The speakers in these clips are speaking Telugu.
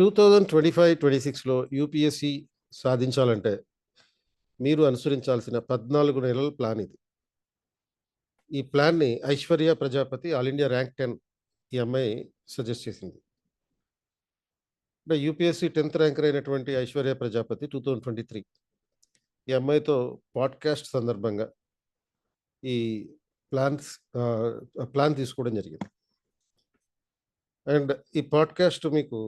2025-26లో యూపీఎస్సీ సాధించాలంటే మీరు అనుసరించాల్సిన 14 నెలల ప్లాన్ ఇది. ఈ ప్లాన్‌ని Aishwarya Prajapati all India rank 10 ఈ అమ్మాయి సజెస్ట్ చేసింది. అంటే యూపీఎస్సీ 10థ్ ర్యాంకర్ అయినటువంటి ఐశ్వర్య ప్రజాపతి 2023 ఈ అమ్మాయితో పాడ్‌కాస్ట్ సందర్భంగా ఈ ప్లాన్స్ ప్లాన్ తీసుకోవడం జరిగింది. అండ్ ఈ పాడ్‌కాస్ట్ మీకు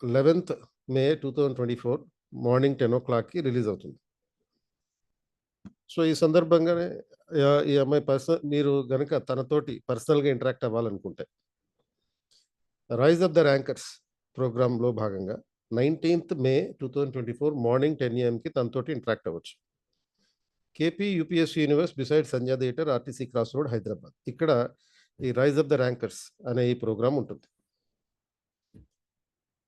11th మే 2024 మార్నింగ్ 10:00కి రిలీజ్ అవుతుంది. సో, ఈ సందర్భంగానే ఈ అమ్మాయి మీరు గనక తనతోటి పర్సనల్‌గా ఇంటరాక్ట్ అవ్వాలనుకుంటే 'రైజ్ ఆఫ్ ద ర్యాంకర్స్' ప్రోగ్రామ్‌లో భాగంగా 19th మే 2024 మార్నింగ్ 10 AM తనతోటి ఇంటరాక్ట్ అవ్వచ్చు. KP UPSC universe beside Sandhya theatre, RTC cross road, Hyderabad. ఇక్కడ ఈ 'రైజ్ ఆఫ్ ద ర్యాంకర్స్' అనే ఈ ప్రోగ్రామ్ ఉంటుంది.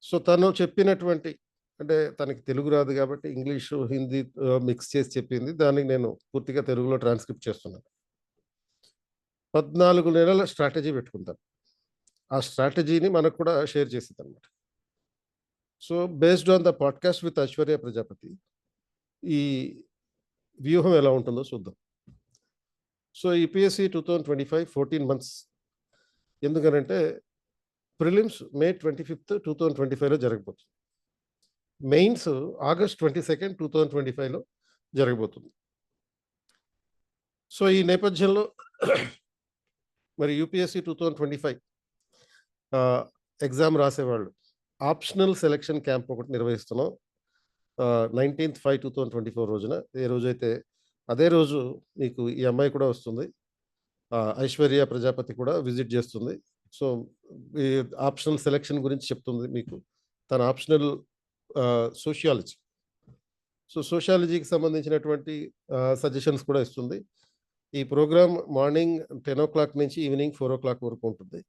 సో, తను చెప్పినటువంటి అంటే తనకి తెలుగు రాదు కాబట్టి ఇంగ్లీషు, హిందీ మిక్స్ చేసి చెప్పింది. దానికి నేను పూర్తిగా తెలుగులో ట్రాన్స్‌క్రిప్ట్ చేస్తున్నాను. 14 నెలల స్ట్రాటజీ పెట్టుకుంటాను. ఆ స్ట్రాటజీని మనకు కూడా షేర్ చేసిద్దనమాట. So, based on the podcast with Aishwarya Prajapati ఈ వ్యూహం ఎలా ఉంటుందో చూద్దాం. So, UPSC 2025 14 months. ఎందుకనంటే ప్రిలిమ్స్ మే 25th 2025లో జరగబోతుంది. మెయిన్స్ ఆగస్ట్ 22nd 2025లో జరగబోతుంది. సో, ఈ నేపథ్యంలో మరి యూపీఎస్సీ 2025 ఎగ్జామ్ రాసేవాళ్ళు ఆప్షనల్ సెలక్షన్ క్యాంప్ ఒకటి నిర్వహిస్తున్నాం. 19th 5 2024 రోజున. ఏ రోజైతే అదే రోజు మీకు ఈ అమ్మాయి కూడా వస్తుంది. ఐశ్వర్య ప్రజాపతి కూడా విజిట్ చేస్తుంది. సో, ఈ ఆప్షనల్ సెలక్షన్ గురించి చెప్తుంది మీకు. తన ఆప్షనల్ సోషియాలజీ. సో, సోషియాలజీకి సంబంధించినటువంటి సజెషన్స్ కూడా ఇస్తుంది. ఈ ప్రోగ్రామ్ మార్నింగ్ 10:00 నుంచి ఈవినింగ్ 4:00 వరకు ఉంటుంది.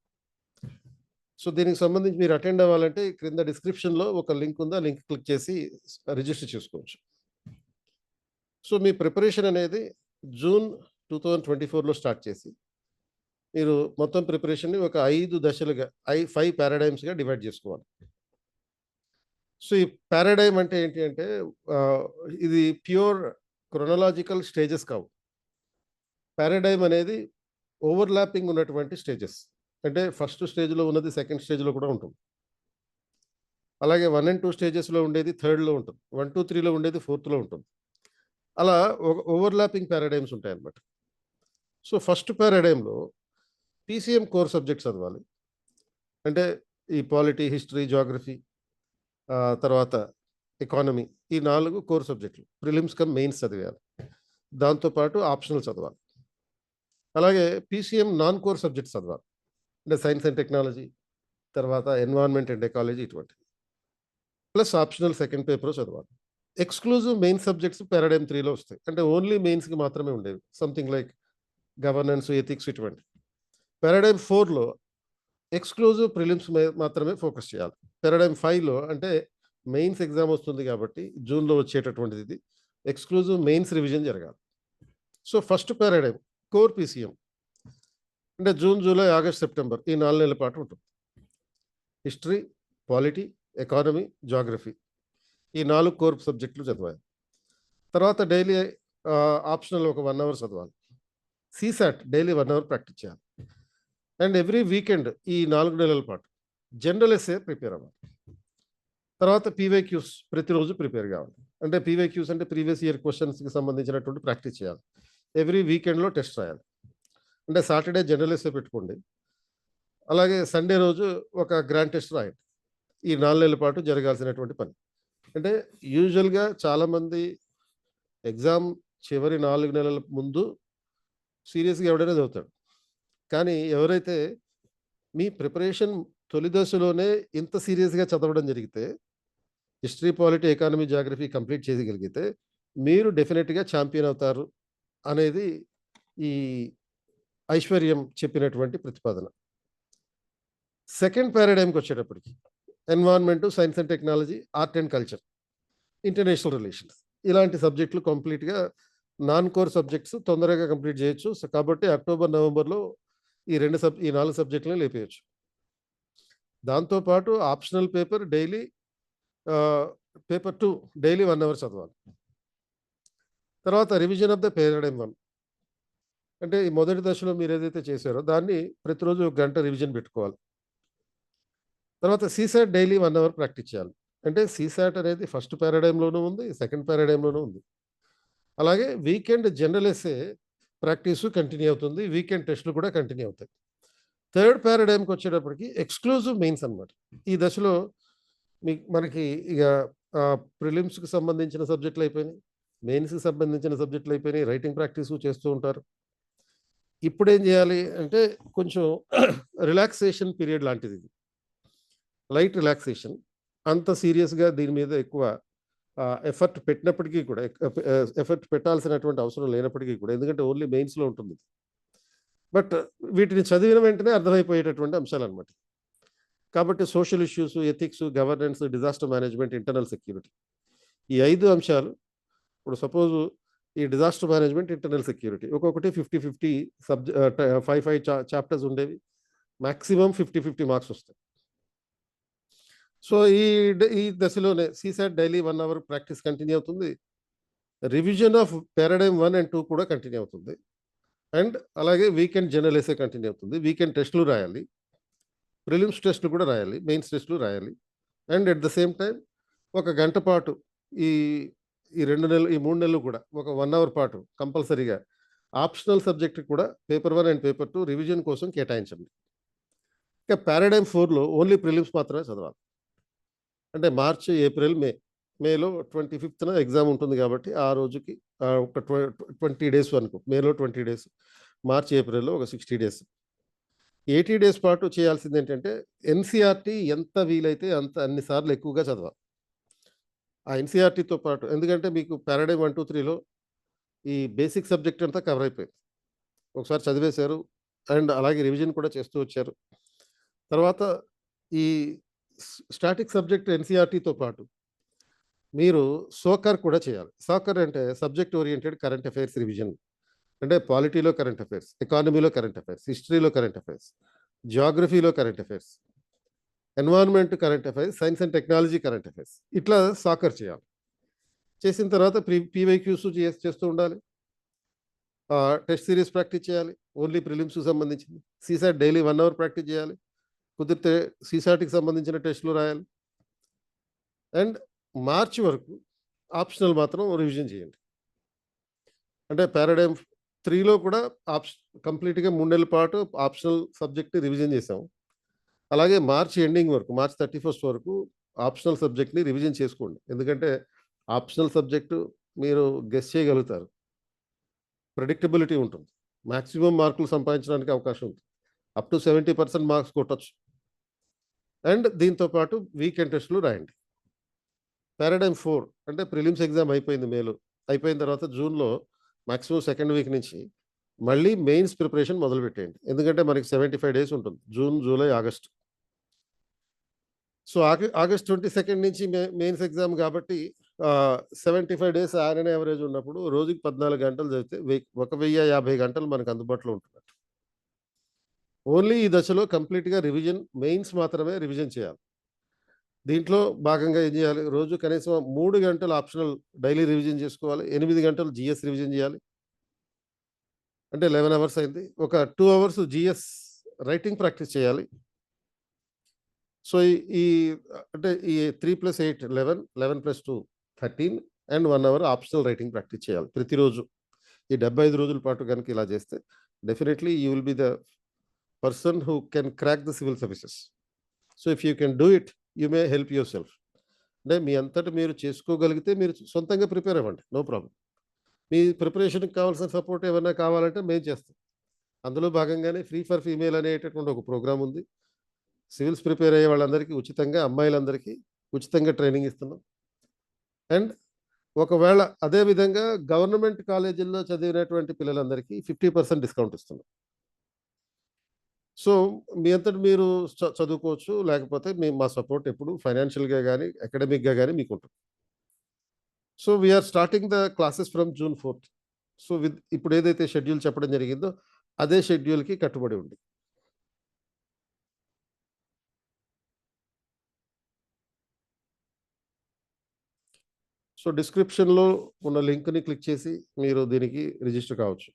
సో, దీనికి సంబంధించి మీరు అటెండ్ అవ్వాలంటే క్రింద డిస్క్రిప్షన్‌లో ఒక లింక్ ఉంది. ఆ లింక్ క్లిక్ చేసి రిజిస్టర్ చేసుకోవచ్చు. సో, మీ ప్రిపరేషన్ అనేది జూన్ 2024లో స్టార్ట్ చేసి మీరు మొత్తం ప్రిపరేషన్‌ని ఒక 5 దశలుగా 5 పారాడైమ్స్‌గా డివైడ్ చేసుకోవాలి. సో, ఈ పారాడైమ్ అంటే ఏంటి అంటే ఇది ప్యూర్ క్రోనలాజికల్ స్టేజెస్ కావు. పారాడైమ్ అనేది ఓవర్‌లాపింగ్ ఉన్నటువంటి స్టేజెస్. అంటే ఫస్ట్ స్టేజ్‌లో ఉన్నది సెకండ్ స్టేజ్‌లో కూడా ఉంటుంది. అలాగే 1 and 2 స్టేజెస్‌లో ఉండేది థర్డ్‌లో ఉంటుంది. 1, 2, 3లో ఉండేది ఫోర్త్‌లో ఉంటుంది. అలా ఓవర్‌లాపింగ్ పారాడైమ్స్ ఉంటాయన్నమాట. సో, ఫస్ట్ పారాడైమ్‌లో పీసీఎం కోర్ సబ్జెక్ట్స్ చదవాలి. అంటే ఈ పాలిటీ, హిస్టరీ, జియోగ్రఫీ తర్వాత ఎకానమీ ఈ 4 కోర్ సబ్జెక్టులు. ప్రిలిమ్స్ కమ్ మెయిన్స్ చదివేయాలి. దాంతో పాటు ఆప్షనల్ చదవాలి. అలాగే పీసీఎం నాన్ కోర్ సబ్జెక్ట్స్ చదవాలి. అంటే సైన్స్ అండ్ టెక్నాలజీ, తర్వాత ఎన్విరాన్మెంట్ అండ్ ఎకాలజీ ఇటువంటివి. ప్లస్ ఆప్షనల్ సెకండ్ పేపర్ చదవాలి. ఎక్స్‌క్లూజివ్ మెయిన్ సబ్జెక్ట్స్ పారాడైమ్ 3లో వస్తాయి. అంటే ఓన్లీ మెయిన్స్‌కి మాత్రమే ఉండేవి. సంథింగ్ లైక్ గవర్నెన్స్, ఎథిక్స్ ఇటువంటివి. పారాడైమ్ 4లో ఎక్స్‌క్లూజివ్ ప్రిలిమ్స్ మాత్రమే ఫోకస్ చేయాలి. పారాడైమ్ 5లో అంటే మెయిన్స్ ఎగ్జామ్ వస్తుంది కాబట్టి జూన్‌లో వచ్చేటటువంటిది ఇది. ఎక్స్‌క్లూజివ్ మెయిన్స్ రివిజన్ జరగాలి. So, first paradigm core PCM అంటే జూన్, జూలై, ఆగస్ట్, సెప్టెంబర్ ఈ 4 నెలల పాటు ఉంటుంది. హిస్టరీ, పాలిటీ, ఎకానమీ, జియోగ్రఫీ ఈ 4 కోర్ సబ్జెక్టులు చదవాలి. తర్వాత డైలీ ఆప్షనల్ ఒక 1 అవర్ చదవాలి. సీసాట్ డైలీ 1 అవర్ ప్రాక్టీస్ చేయాలి. అండ్ ఎవ్రీ వీకెండ్ ఈ 4 నెలల పాటు జనరల్ ఎస్సే ప్రిపేర్ అవ్వాలి. తర్వాత పీవైక్యూస్ ప్రతిరోజు ప్రిపేర్ కావాలి. అంటే పీవైక్యూస్ అంటే ప్రీవియస్ ఇయర్ క్వెషన్స్‌కి సంబంధించినటువంటి ప్రాక్టీస్ చేయాలి. ఎవ్రీ వీకెండ్‌లో టెస్ట్ రాయాలి. అంటే సాటర్డే జనరల్ ఎస్సే పెట్టుకోండి. అలాగే సండే రోజు ఒక గ్రాండ్ టెస్ట్ రాయండి. ఈ 4 నెలల పాటు జరగాల్సినటువంటి పని. అంటే యూజువల్‌గా చాలామంది ఎగ్జామ్ చివరి 4 నెలల ముందు సీరియస్‌గా ఎవడైనా చదువుతాడు. కానీ ఎవరైతే మీ ప్రిపరేషన్ తొలి దశలోనే ఇంత సీరియస్‌గా చదవడం జరిగితే history, polity, economy, Geography complete చేయగలిగితే మీరు డెఫినిట్‌గా ఛాంపియన్ అవుతారు అనేది ఈ ఐశ్వర్యం చెప్పినటువంటి ప్రతిపాదన. సెకండ్ పారాడైమ్‌కి వచ్చేటప్పటికి environment, science and technology, art and culture, international relations ఇలాంటి సబ్జెక్టులు కంప్లీట్‌గా నాన్ కోర్ సబ్జెక్ట్స్ తొందరగా కంప్లీట్ చేయొచ్చు. కాబట్టి అక్టోబర్, నవంబర్‌లో ఈ 4 సబ్జెక్టులను లేపేయొచ్చు. దాంతో పాటు optional paper daily paper 2 daily 1 hour చదవాలి. తర్వాత రివిజన్ ఆఫ్ ద పారాడైమ్ 1 అంటే ఈ మొదటి దశలో మీరేదైతే చేశారో దాన్ని ప్రతిరోజు ఒక గంట రివిజన్ పెట్టుకోవాలి. తర్వాత సీసాట్ డైలీ 1 అవర్ ప్రాక్టీస్ చేయాలి. అంటే సీసాట్ అనేది ఫస్ట్ పారాడైమ్‌లోనూ ఉంది, సెకండ్ పారాడైమ్‌లోనూ ఉంది. అలాగే weekend general essay practice continue అవుతుంది. వీకెండ్ టెస్ట్‌లు కూడా కంటిన్యూ అవుతాయి. థర్డ్ పారాడైమ్‌కి వచ్చేటప్పటికి ఎక్స్‌క్లూజివ్ మెయిన్స్ అన్నమాట. ఈ దశలో మనకి ఇక ప్రిలిమ్స్‌కి సంబంధించిన సబ్జెక్టులు అయిపోయినాయి. మెయిన్స్‌కి సంబంధించిన సబ్జెక్టులు అయిపోయినాయి. రైటింగ్ ప్రాక్టీసు చేస్తూ ఉంటారు. ఇప్పుడేం చేయాలి అంటే కొంచెం రిలాక్సేషన్ పీరియడ్ లాంటిది ఇది. Light relaxation. అంత సీరియస్‌గా దీని మీద ఎక్కువ ఎఫర్ట్ పెట్టినప్పటికీ కూడా ఎఫర్ట్ పెట్టాల్సినటువంటి అవసరం లేనప్పటికీ కూడా, ఎందుకంటే ఓన్లీ మెయిన్స్‌లో ఉంటుంది. బట్ వీటిని చదివిన వెంటనే అర్థమైపోయేటటువంటి అంశాలన్నమాట. కాబట్టి social issues, ethics, governance, disaster management, internal security ఈ 5 అంశాలు. ఇప్పుడు సపోజ్ ఈ డిజాస్టర్ మేనేజ్మెంట్, ఇంటర్నల్ సెక్యూరిటీ ఒక్కొక్కటి 50-50 5 చాప్టర్స్ ఉండేవి. మాక్సిమం 50-50 మార్క్స్ వస్తాయి. సో ఈ దశలోనే CSAT daily 1 hour practice continue అవుతుంది. రివిజన్ ఆఫ్ పారాడైమ్ 1 అండ్ 2 కూడా కంటిన్యూ అవుతుంది. అండ్ అలాగే వీకెండ్ జనరల్ ఎస్సే కంటిన్యూ అవుతుంది. వీకెండ్ టెస్టులు రాయాలి. ప్రిలిమ్స్ టెస్టులు కూడా రాయాలి. మెయిన్స్ టెస్టులు రాయాలి. And at the same time ఒక గంట పాటు ఈ ఈ 2 నెలలు, ఈ 3 నెలలు కూడా ఒక 1 అవర్ పాటు కంపల్సరీగా ఆప్షనల్ సబ్జెక్ట్ కూడా పేపర్ 1 అండ్ పేపర్ 2 రివిజన్ కోసం కేటాయించండి. ఇక పారాడైమ్ 4లో ఓన్లీ ప్రిలిమ్స్ మాత్రమే చదవాలి. అంటే మార్చ్, ఏప్రిల్, మేలో 25న ఎగ్జామ్ ఉంటుంది కాబట్టి ఆ రోజుకి ఒక 20 డేస్ వరకు, మేలో 20 డేస్, మార్చ్, ఏప్రిల్‌లో ఒక 60 డేస్. 80 డేస్ పాటు చేయాల్సింది ఏంటంటే ఎన్‌సీఈఆర్‌టీ ఎంత వీలైతే అన్ని సార్లు ఎక్కువగా చదవాలి. ఆ ఎన్‌సీఈఆర్‌టీతో పాటు, ఎందుకంటే మీకు పారాడైమ్ 1, 2, 3లో ఈ బేసిక్ సబ్జెక్ట్ అంతా కవర్ అయిపోయింది. ఒకసారి చదివేశారు. అండ్ అలాగే రివిజన్ కూడా చేస్తూ వచ్చారు. తర్వాత ఈ స్టాటిక్ సబ్జెక్ట్ ఎన్‌సీఈఆర్‌టీతో పాటు మీరు సోకర్ కూడా చేయాలి. సోకర్ అంటే subject oriented current affairs revision. అంటే పాలిటీలో కరెంట్ అఫైర్స్, ఎకానమీలో కరెంట్ అఫైర్స్, హిస్టరీలో కరెంట్ అఫైర్స్, జియోగ్రఫీలో current affairs, environment current affairs, science and technology current affairs, ఇట్లా సాకర్ చేయాలి. చేసిన తర్వాత పీవైక్యూస్ చేస్తూ ఉండాలి. టెస్ట్ సిరీస్ ప్రాక్టీస్ చేయాలి. ఓన్లీ ప్రిలిమ్స్‌కి సంబంధించింది. సీసాట్ డైలీ 1 అవర్ ప్రాక్టీస్ చేయాలి. కుదిరితే సీసాట్‌కి సంబంధించిన టెస్టులు రాయాలి. అండ్ మార్చి వరకు ఆప్షనల్ మాత్రం రివిజన్ చేయండి. అంటే పారాడైమ్ 3లో కూడా కంప్లీట్‌గా 3 నెలల పాటు ఆప్షనల్ సబ్జెక్ట్‌ని రివిజన్ చేసాం. అలాగే మార్చ్ ఎండింగ్ వరకు, మార్చ్ 31 వరకు ఆప్షనల్ సబ్జెక్ట్‌ని రివిజన్ చేసుకోండి. ఎందుకంటే ఆప్షనల్ సబ్జెక్టు మీరు గెస్ చేయగలుగుతారు. ప్రెడిక్టబిలిటీ ఉంటుంది. మాక్సిమం మార్కులు సంపాదించడానికి అవకాశం ఉంది. అప్ టు 70% మార్క్స్ కొట్టొచ్చు. అండ్ దీంతో పాటు వీకెండ్ టెస్టులు రాయండి. పారాడైమ్ 4 అంటే ప్రిలిమ్స్ ఎగ్జామ్ అయిపోయింది మేలో. అయిపోయిన తర్వాత జూన్‌లో మాక్సిమం సెకండ్ వీక్ నుంచి మళ్ళీ మెయిన్స్ ప్రిపరేషన్ మొదలుపెట్టేయండి. ఎందుకంటే మనకి 75 డేస్ ఉంటుంది. June, July, August. So August 22 నుంచి మెయిన్స్ ఎగ్జామ్ కాబట్టి 75 డేస్ ఆన్ యావరేజ్ ఉన్నప్పుడు రోజుకి 14 గంటలు చదివితే 1050 గంటలు మనకు అందుబాటులో ఉంటున్నట్టు. ఓన్లీ ఈ దశలో కంప్లీట్‌గా రివిజన్, మెయిన్స్ మాత్రమే రివిజన్ చేయాలి. దీంట్లో భాగంగా ఏం చేయాలి? రోజు కనీసం 3 గంటలు ఆప్షనల్ డైలీ రివిజన్ చేసుకోవాలి. 8 గంటలు జీఎస్ రివిజన్ చేయాలి. అంటే 11 అవర్స్ అయింది. ఒక 2 అవర్స్ జీఎస్ రైటింగ్ ప్రాక్టీస్ చేయాలి. సో, ఈ అంటే ఈ 3+8 11, 11+2 13 and 1 hour optional writing practice చేయాలి ప్రతిరోజు. ఈ 75 రోజుల పాటు గనుక ఇలా చేస్తే definitely you will be the person who can crack the civil services. So, if you can do it, you may help yourself. అంటే మీ అంతట మీరు చేసుకోగలిగితే మీరు సొంతంగా ప్రిపేర్ అవ్వండి. No problem. మీ ప్రిపరేషన్‌కి కావాల్సిన సపోర్ట్ ఏమన్నా కావాలంటే మేము చేస్తాం. అందులో భాగంగానే ఫ్రీ ఫర్ ఫీమేల్ అనేటటువంటి ఒక ప్రోగ్రామ్ ఉంది. సివిల్స్ ప్రిపేర్ అయ్యే వాళ్ళందరికీ ఉచితంగా, అమ్మాయిలందరికీ ఉచితంగా ట్రైనింగ్ ఇస్తున్నాం. అండ్ ఒకవేళ అదే విధంగా గవర్నమెంట్ కాలేజీల్లో చదివినటువంటి పిల్లలందరికీ 50% డిస్కౌంట్ ఇస్తున్నాం. సో, మీ అంతట మీరు చదువుకోవచ్చు. లేకపోతే మా సపోర్ట్ ఎప్పుడు ఫైనాన్షియల్‌గా గాని, అకాడమిక్‌గా గాని మీకుంటుంది. So, we are starting the classes from June 4థ్. సో, ఇప్పుడు ఏదైతే షెడ్యూల్ చెప్పడం జరిగిందో అదే షెడ్యూల్‌కి కట్టుబడి ఉండి. సో, డిస్క్రిప్షన్‌లో ఉన్న లింక్‌ని క్లిక్ చేసి మీరు దీనికి రిజిస్టర్ కావచ్చు.